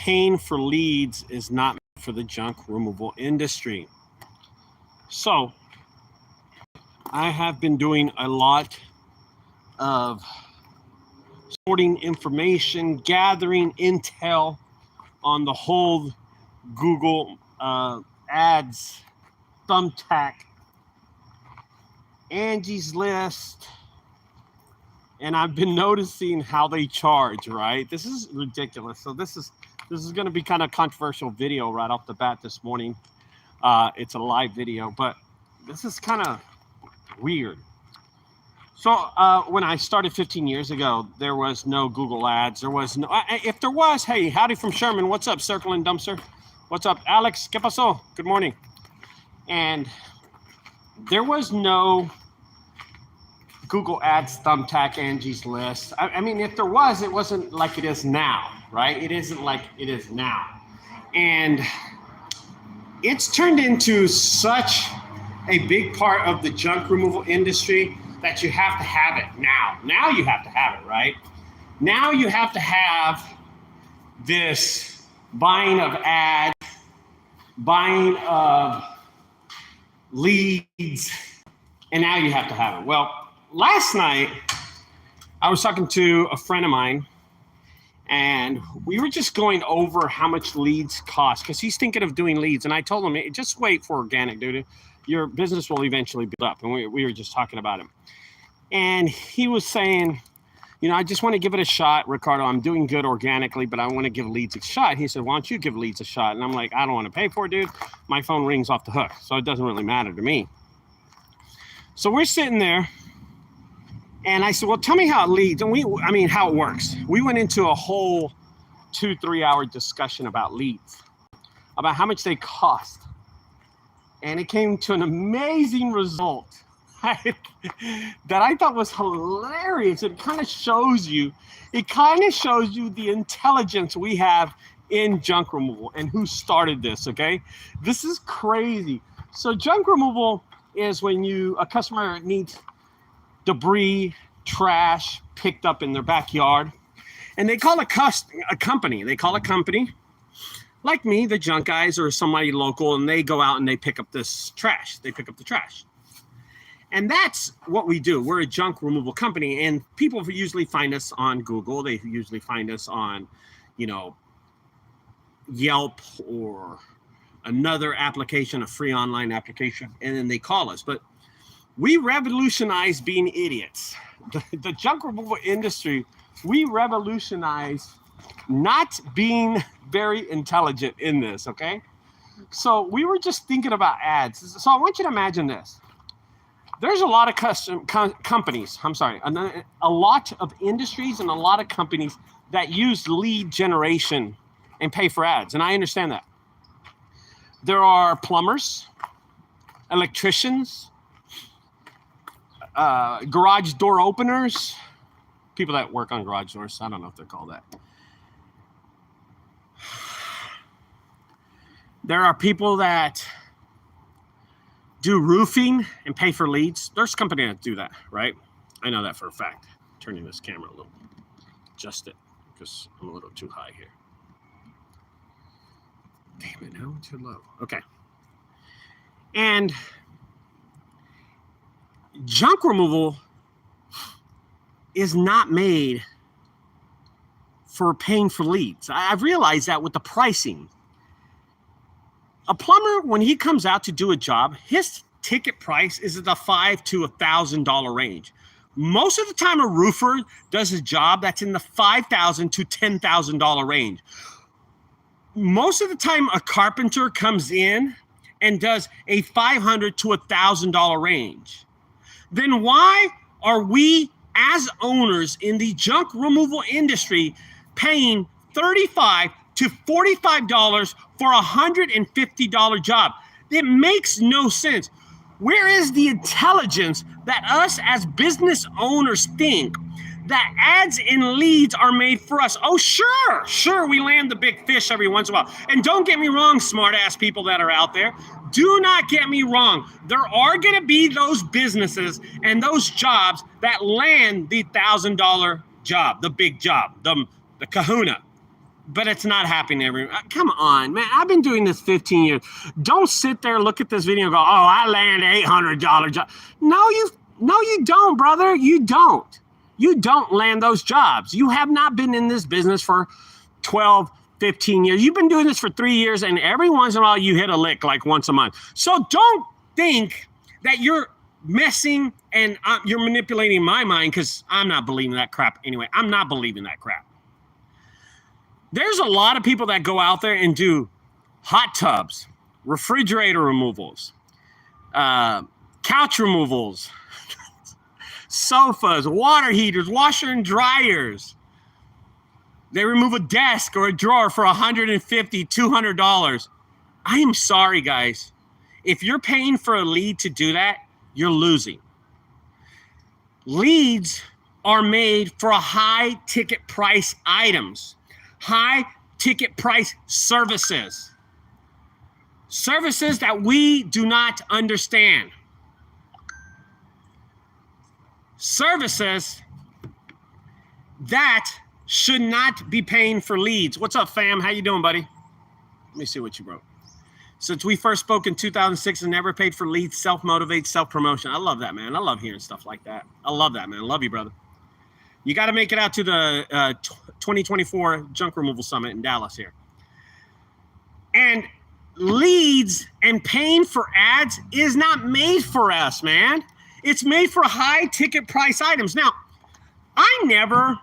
paying for leads is not for the junk removal industry. So I have been doing a lot of sorting information, gathering intel on the whole Google ads, thumbtack, Angie's List, and I've been noticing how they charge, right? This is ridiculous. So this is going to be kind of controversial video right off the bat this morning. It's a live video, but this is kind of weird. So when I started 15 years ago, there was no Google ads. There was no, if there was, hey, howdy from Sherman. What's up, Circle and Dumpster? What's up, Alex? ¿Qué pasó? Good morning. And there was no Google ads, thumbtack, Angie's List. I mean, if there was, it wasn't like it is now, right? It isn't like it is now. And it's turned into such a big part of the junk removal industry that you have to have it now. Now you have to have it, right? Now you have to have this buying of ads, buying of leads, and now you have to have it. Well, last night I was talking to a friend of mine, and we were just going over how much leads cost, because he's thinking of doing leads. And I told him, hey, just wait for organic, dude. Your business will eventually build up. And we were just talking about him. And he was saying, you know, I just want to give it a shot, Ricardo. I'm doing good organically, but I want to give leads a shot. He said, why don't you give leads a shot? And I'm like, I don't want to pay for it, dude. My phone rings off the hook, so it doesn't really matter to me. So we're sitting there, and I said, well, tell me how it leads. And how it works. We went into a whole 2-3 hour discussion about leads, about how much they cost. And it came to an amazing result that I thought was hilarious. It kind of shows you the intelligence we have in junk removal and who started this, okay? This is crazy. So junk removal is when a customer needs debris, trash picked up in their backyard, and they call a company. They call a company like me, the Junk Guys, or somebody local, and they go out and they pick up this trash. They pick up the trash. And that's what we do. We're a junk removal company, and people usually find us on Google. They usually find us on, Yelp or another application, a free online application, and then they call us. But we revolutionize being idiots. The junk removal industry, we revolutionize not being very intelligent in this, okay? So we were just thinking about ads. So I want you to imagine this. There's a lot of a lot of industries and a lot of companies that use lead generation and pay for ads, and I understand that. There are plumbers, electricians, garage door openers, people that work on garage doors. I don't know if they're called that. There are people that do roofing and pay for leads. There's companies that do that, right? I know that for a fact. Turning this camera a little, adjust it, because I'm a little too high here. Damn it, now I'm too low. Okay. And junk removal is not made for paying for leads. I've realized that with the pricing. A plumber, when he comes out to do a job, his ticket price is at the $5,000 to $1,000 range. Most of the time, a roofer does a job that's in the $5,000 to $10,000 range. Most of the time, a carpenter comes in and does a $500 to $1,000 range. Then why are we, as owners in the junk removal industry, paying $35 to $45 for a $150 job? It makes no sense. Where is the intelligence that us as business owners think that ads and leads are made for us? Oh, sure, we land the big fish every once in a while. And don't get me wrong, smart ass people that are out there. Do not get me wrong. There are going to be those businesses and those jobs that land the $1,000 job, the big job, the kahuna. but it's not happening every. Come on, man. I've been doing this 15 years. Don't sit there, look at this video and go, oh, I land $800 job. No, you don't, brother. You don't. You don't land those jobs. You have not been in this business for 12, 15 years. You've been doing this for 3 years, and every once in a while you hit a lick like once a month. So don't think that you're messing and you're manipulating my mind, because I'm not believing that crap anyway. I'm not believing that crap. There's a lot of people that go out there and do hot tubs, refrigerator removals, couch removals, sofas, water heaters, washer and dryers. They remove a desk or a drawer for $150, $200. I am sorry, guys. If you're paying for a lead to do that, you're losing. Leads are made for high ticket price items, high ticket price services, services that we do not understand. Services that should not be paying for leads. What's up, fam? How you doing, buddy? Let me see what you wrote. Since we first spoke in 2006 and never paid for leads, self-motivate, self-promotion. I love that, man. I love hearing stuff like that. I love that, man. I love you, brother. You got to make it out to the 2024 Junk Removal Summit in Dallas here. And leads and paying for ads is not made for us, man. It's made for high ticket price items. Now, I never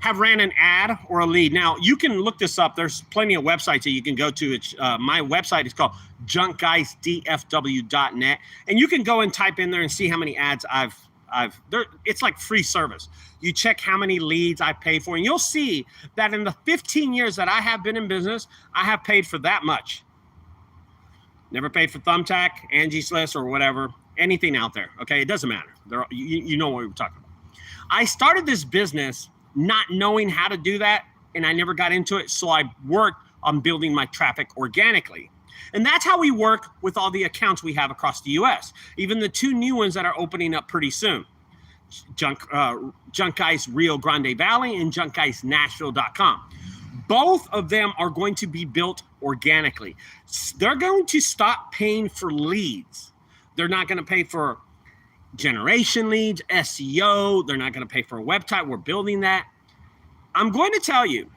have ran an ad or a lead. Now, you can look this up. There's plenty of websites that you can go to. It's my website is called junkguysdfw.net. And you can go and type in there and see how many ads it's like free service. You check how many leads I paid for, and you'll see that in the 15 years that I have been in business, I have paid for that much. Never paid for Thumbtack, Angie's List, or whatever, anything out there. Okay, it doesn't matter. You know what we were talking about. I started this business not knowing how to do that, and I never got into it, so I worked on building my traffic organically. And that's how we work with all the accounts we have across the U.S., even the 2 new ones that are opening up pretty soon. JunkGuys Rio Grande Valley and JunkGuysNashville.com. Both of them are going to be built organically. They're going to stop paying for leads. They're not going to pay for generation leads, SEO. They're not going to pay for a website. We're building that. I'm going to tell you,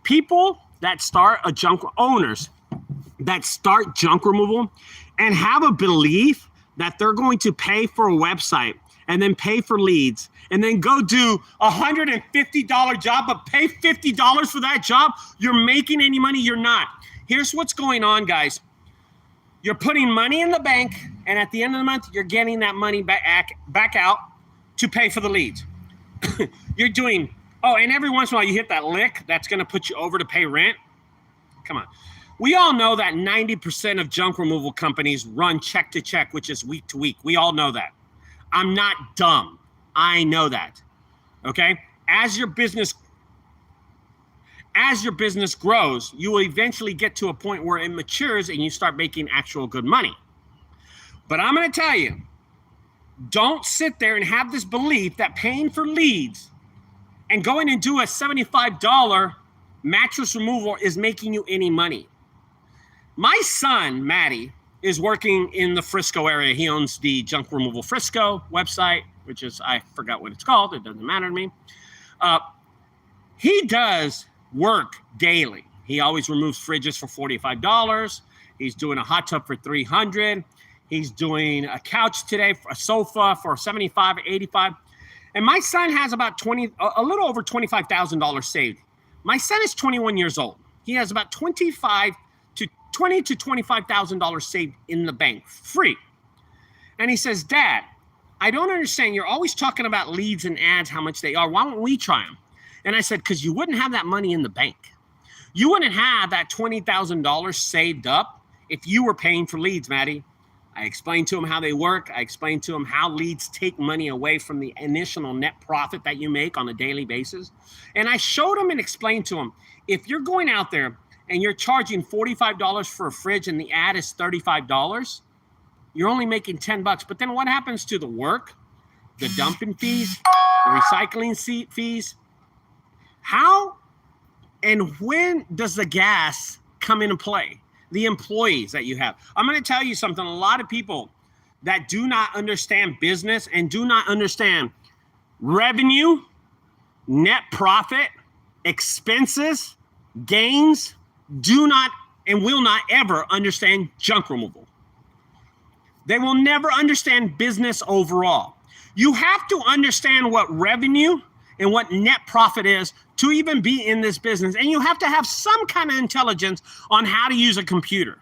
people that start owners that start junk removal and have a belief that they're going to pay for a website and then pay for leads and then go do a $150 job, but pay $50 for that job, you're making any money? You're not. Here's what's going on, guys. You're putting money in the bank, and at the end of the month, you're getting that money back out to pay for the leads. You're doing, and every once in a while you hit that lick that's going to put you over to pay rent. Come on. We all know that 90% of junk removal companies run check to check, which is week to week. We all know that. I'm not dumb. I know that. Okay? As your business grows, you will eventually get to a point where it matures and you start making actual good money. But I'm going to tell you, don't sit there and have this belief that paying for leads and going and do a $75 mattress removal is making you any money. My son, Matty, is working in the Frisco area. He owns the Junk Removal Frisco website, which is, I forgot what it's called. It doesn't matter to me. He does work daily. He always removes fridges for $45. He's doing a hot tub for $300. He's doing a couch today, a sofa for $75 or $85. And my son has about a little over $25,000 saved. My son is 21 years old. He has about $20,000 to $25,000 saved in the bank, free. And he says, Dad, I don't understand. You're always talking about leads and ads, how much they are. Why don't we try them? And I said, because you wouldn't have that money in the bank. You wouldn't have that $20,000 saved up if you were paying for leads, Maddie. I explained to him how they work. I explained to him how leads take money away from the initial net profit that you make on a daily basis. And I showed him and explained to him, if you're going out there and you're charging $45 for a fridge and the ad is $35, you're only making $10. But then what happens to the work, the dumping fees, the recycling fees? How And when does the gas come into play? The employees that you have. I'm going to tell you something. A lot of people that do not understand business and do not understand revenue, net profit, expenses, gains, do not and will not ever understand junk removal. They will never understand business overall. You have to understand what revenue and what net profit is to even be in this business. And you have to have some kind of intelligence on how to use a computer.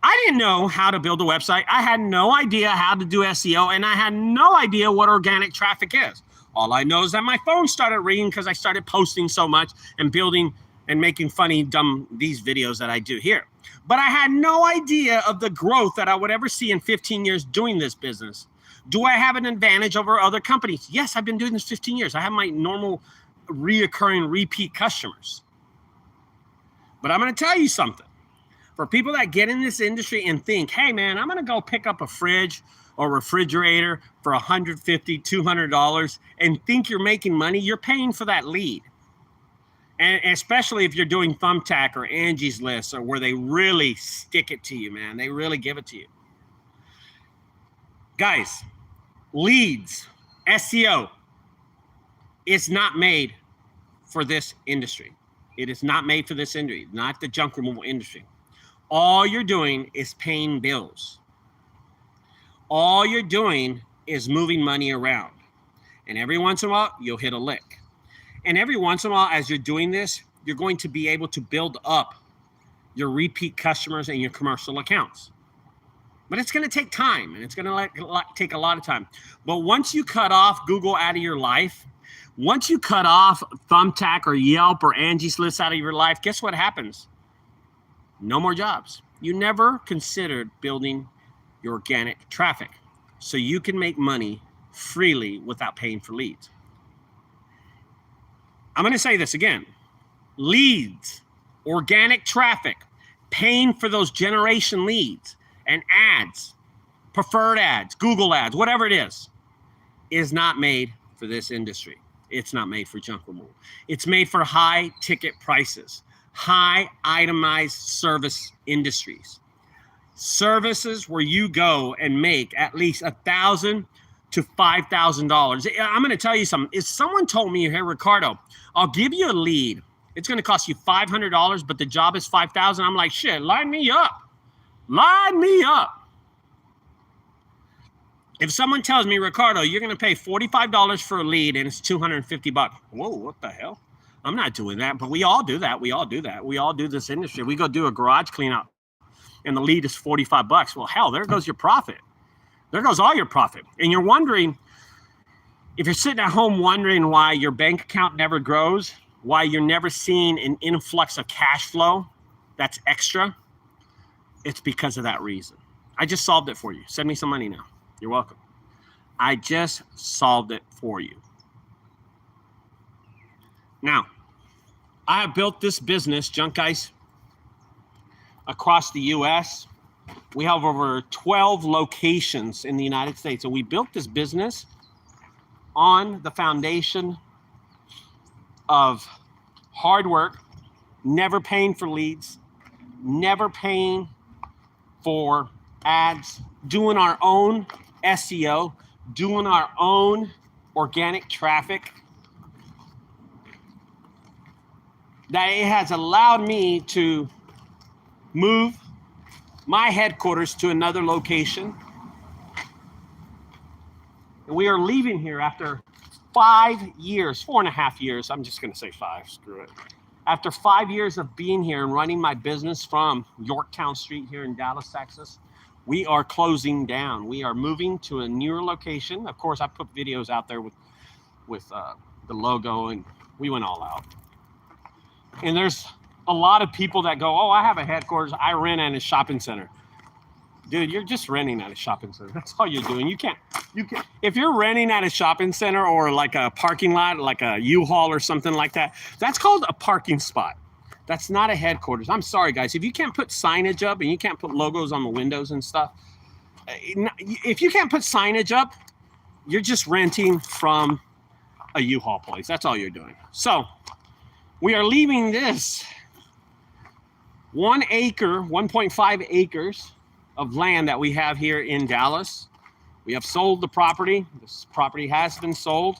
I didn't know how to build a website. I had no idea how to do SEO, and I had no idea what organic traffic is. All I know is that my phone started ringing because I started posting so much and building and making funny, dumb, these videos that I do here. But I had no idea of the growth that I would ever see in 15 years doing this business. Do I have an advantage over other companies? Yes, I've been doing this 15 years. I have my normal reoccurring repeat customers. But I'm going to tell you something. For people that get in this industry and think, hey, man, I'm going to go pick up a fridge or refrigerator for $150, $200 and think you're making money, you're paying for that lead. And especially if you're doing Thumbtack or Angie's List, or where they really stick it to you, man. They really give it to you. Guys, leads, SEO, is not made for this industry. It is not made for this industry, not the junk removal industry. All you're doing is paying bills. All you're doing is moving money around. And every once in a while, you'll hit a lick. And every once in a while, as you're doing this, you're going to be able to build up your repeat customers and your commercial accounts. But it's going to take time, and it's going to take a lot of time. But once you cut off Google out of your life, once you cut off Thumbtack or Yelp or Angie's List out of your life, guess what happens? No more jobs. You never considered building your organic traffic so you can make money freely without paying for leads. I'm going to say this again. Leads, organic traffic, paying for those generation leads and ads, preferred ads, Google ads, whatever it is not made for this industry. It's not made for junk removal. It's made for high ticket prices, high itemized service industries. Services where you go and make at least $1,000 to $5,000. I'm going to tell you something. If someone told me, hey, Ricardo, I'll give you a lead. It's going to cost you $500, but the job is $5,000. I'm like, shit, line me up. Line me up. If someone tells me, Ricardo, you're going to pay $45 for a lead and it's $250. Whoa, what the hell? I'm not doing that, but we all do that. We all do that. We all do this industry. We go do a garage cleanout and the lead is $45. Well, hell, there goes your profit. There goes all your profit. And you're wondering, if you're sitting at home wondering why your bank account never grows, why you're never seeing an influx of cash flow that's extra, it's because of that reason. I just solved it for you. Send me some money now. You're welcome. I just solved it for you. Now, I have built this business, Junk Guys, across the U.S. We have over 12 locations in the United States. And we built this business on the foundation of hard work, never paying for leads, never paying for ads, doing our own SEO, doing our own organic traffic. That it has allowed me to move my headquarters to another location. And we are leaving here after 5 years, 4.5 years. I'm just going to say 5, screw it. After 5 years of being here and running my business from Yorktown Street here in Dallas, Texas, we are closing down. We are moving to a newer location. Of course, I put videos out there with the logo, and we went all out. And there's a lot of people that go, oh, I have a headquarters. I rent at a shopping center. Dude, you're just renting at a shopping center. That's all you're doing. You can't, if you're renting at a shopping center or like a parking lot, like a U-Haul or something like that, that's called a parking spot. That's not a headquarters. I'm sorry, guys. If you can't put signage up and you can't put logos on the windows and stuff, if you can't put signage up, you're just renting from a U-Haul place. That's all you're doing. So we are leaving this 1 acre, 1.5 acres of land that we have here in Dallas. We have sold the property. This property has been sold.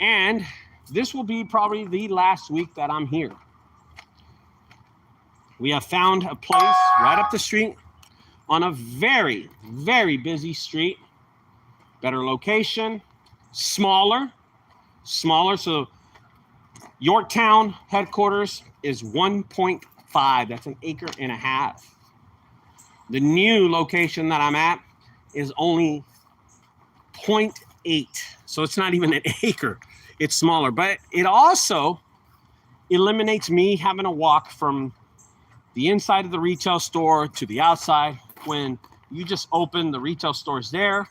And this will be probably the last week that I'm here. We have found a place right up the street on a very, very busy street. Better location, smaller. So Yorktown headquarters is 1.5. That's an acre and a half. The new location that I'm at is only 0.8. So it's not even an acre. It's smaller, but it also eliminates me having to walk from the inside of the retail store to the outside. When you just open the retail stores there,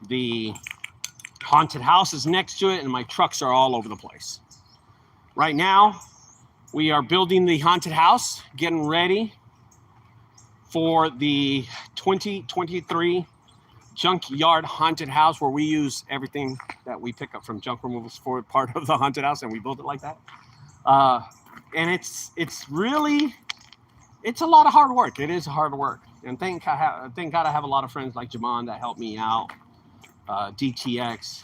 the haunted house is next to it, and my trucks are all over the place. Right now, we are building the haunted house, getting ready for the 2023 junkyard haunted house, where we use everything that we pick up from junk removals for part of the haunted house, and we build it like that. And it's a lot of hard work. It is hard work, and thank God I have a lot of friends like Jamon that help me out, DTX,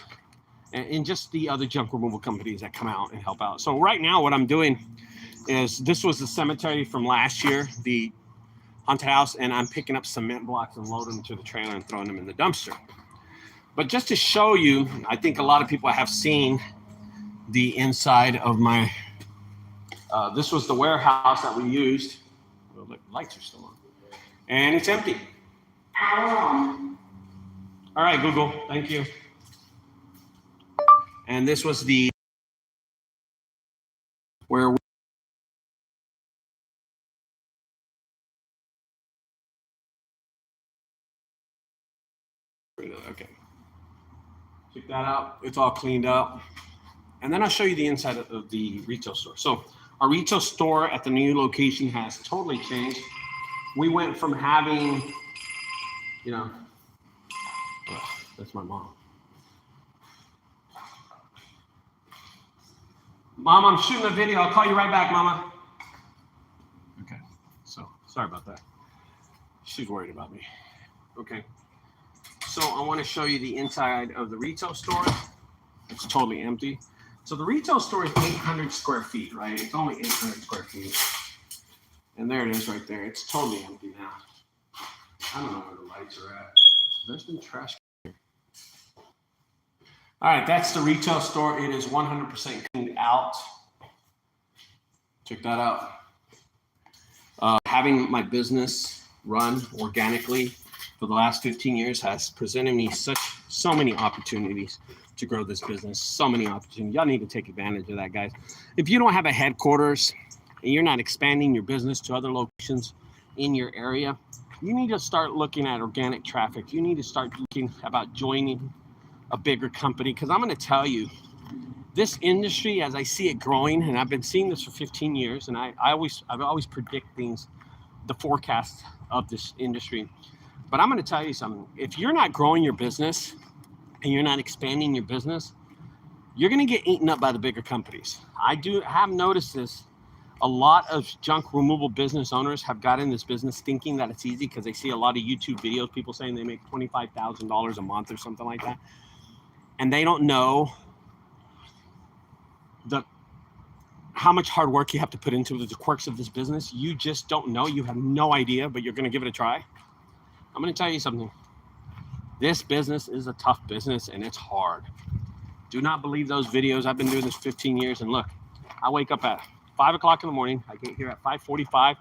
and just the other junk removal companies that come out and help out. So right now, what I'm doing is, this was the cemetery from last year, the haunted house, and I'm picking up cement blocks and loading them to the trailer and throwing them in the dumpster. But just to show you, I think a lot of people have seen the inside of my, this was the warehouse that we used. Oh, look, lights are still on. And it's empty. All right, Google, thank you. And this was the, where we, okay, check that out. It's all cleaned up. And then I'll show you the inside of the retail store. So our retail store at the new location has totally changed. We went from having, you know, that's my mom. Mom, I'm shooting a video. I'll call you right back, Mama. Okay, so sorry about that. She's worried about me. Okay. So I want to show you the inside of the retail store. It's totally empty. So the retail store is 800 square feet, right? It's only 800 square feet. And there it is right there. It's totally empty now. I don't know where the lights are at. There's been trash here. All right, that's the retail store. It is 100% cleaned out. Check that out. Having my business run organically for the last 15 years has presented me so many opportunities to grow this business. So many opportunities. Y'all need to take advantage of that, guys. If you don't have a headquarters and you're not expanding your business to other locations in your area, you need to start looking at organic traffic. You need to start thinking about joining a bigger company, because I'm going to tell you, this industry, as I see it growing, and I've been seeing this for 15 years, and I've always predict things, the forecast of this industry. But I'm going to tell you something. If you're not growing your business and you're not expanding your business, you're going to get eaten up by the bigger companies. I have noticed this. A lot of junk removal business owners have got in this business thinking that it's easy because they see a lot of YouTube videos, people saying they make $25,000 a month or something like that. And they don't know how much hard work you have to put into the quirks of this business. You just don't know. You have no idea, but you're going to give it a try. I'm going to tell you something. This business is a tough business, and it's hard. Do not believe those videos. I've been doing this 15 years, and look, I wake up at 5 o'clock in the morning. I get here at 5:45.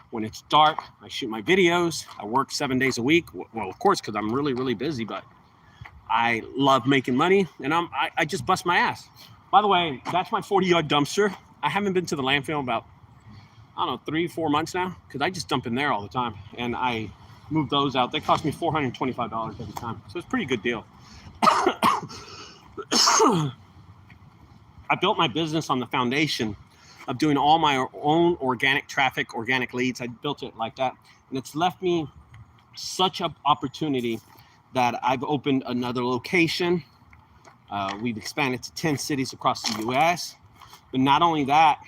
When it's dark, I shoot my videos. I work 7 days a week. Well, of course, because I'm really, really busy, but I love making money, and I just bust my ass. By the way, that's my 40-yard dumpster. I haven't been to the landfill about, I don't know, 3-4 months now, because I just dump in there all the time, and I move those out. They cost me $425 every time, so it's a pretty good deal. I built my business on the foundation of doing all my own organic traffic, organic leads. I built it like that, and it's left me such an opportunity that I've opened another location. We've expanded to 10 cities across the U.S. But not only that,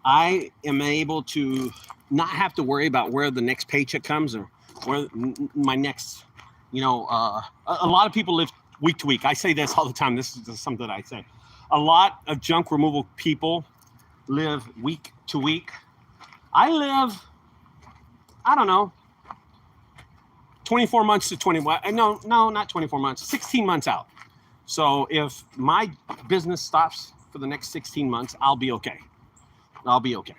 I am able to not have to worry about where the next paycheck comes or where my next, a lot of people live week to week. I say this all the time. This is just something that I say. A lot of junk removal people live week to week. I live, I don't know, 24 months to 20, no, not 24 months, 16 months out. So if my business stops for the next 16 months, I'll be okay. I'll be okay.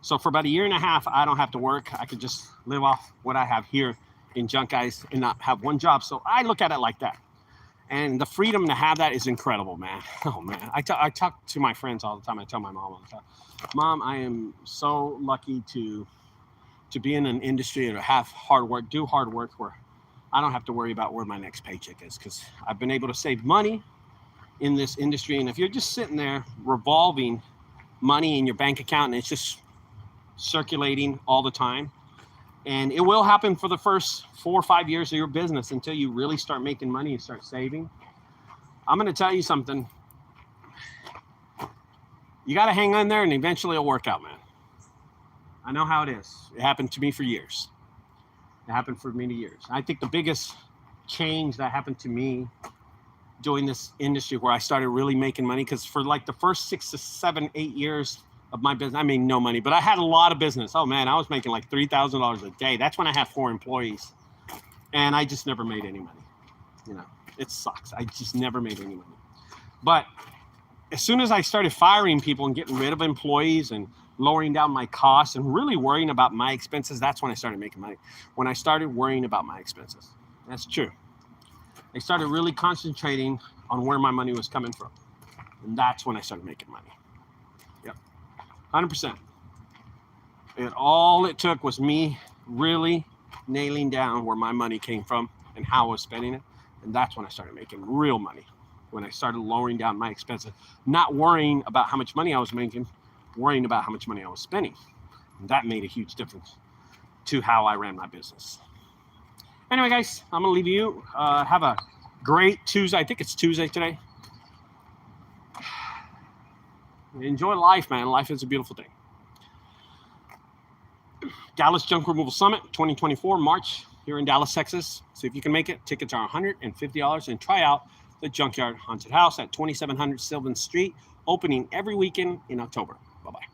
So for about a year and a half, I don't have to work. I could just live off what I have here in Junk Guys and not have one job. So I look at it like that. And the freedom to have that is incredible, man. Oh, man. I talk to my friends all the time. I tell my mom all the time, Mom, I am so lucky to be in an industry or have hard work, do hard work where I don't have to worry about where my next paycheck is, because I've been able to save money in this industry. And if you're just sitting there revolving money in your bank account and it's just circulating all the time, and it will happen for the first 4 or 5 years of your business until you really start making money and start saving. I'm going to tell you something. You got to hang in there and eventually it'll work out, man. I know how it is. It happened to me for years. It happened for many years. I think the biggest change that happened to me doing this industry where I started really making money, because for like the first 6 to 7, 8 years of my business, I made no money, but I had a lot of business. Oh man, I was making like $3,000 a day. That's when I had 4 employees, and I just never made any money. It sucks. I just never made any money. But as soon as I started firing people and getting rid of employees and lowering down my costs and really worrying about my expenses, that's when I started making money. When I started worrying about my expenses. That's true. I started really concentrating on where my money was coming from. And that's when I started making money. Yep. 100%. All it took was me really nailing down where my money came from and how I was spending it. And that's when I started making real money. When I started lowering down my expenses, not worrying about how much money I was making, worrying about how much money I was spending. And that made a huge difference to how I ran my business. Anyway, guys, I'm going to leave you. Have a great Tuesday. I think it's Tuesday today. Enjoy life, man. Life is a beautiful thing. Dallas Junk Removal Summit 2024, March, here in Dallas, Texas. See if you can make it. Tickets are $150, and try out the Junkyard Haunted House at 2700 Sylvan Street, opening every weekend in October. Bye-bye.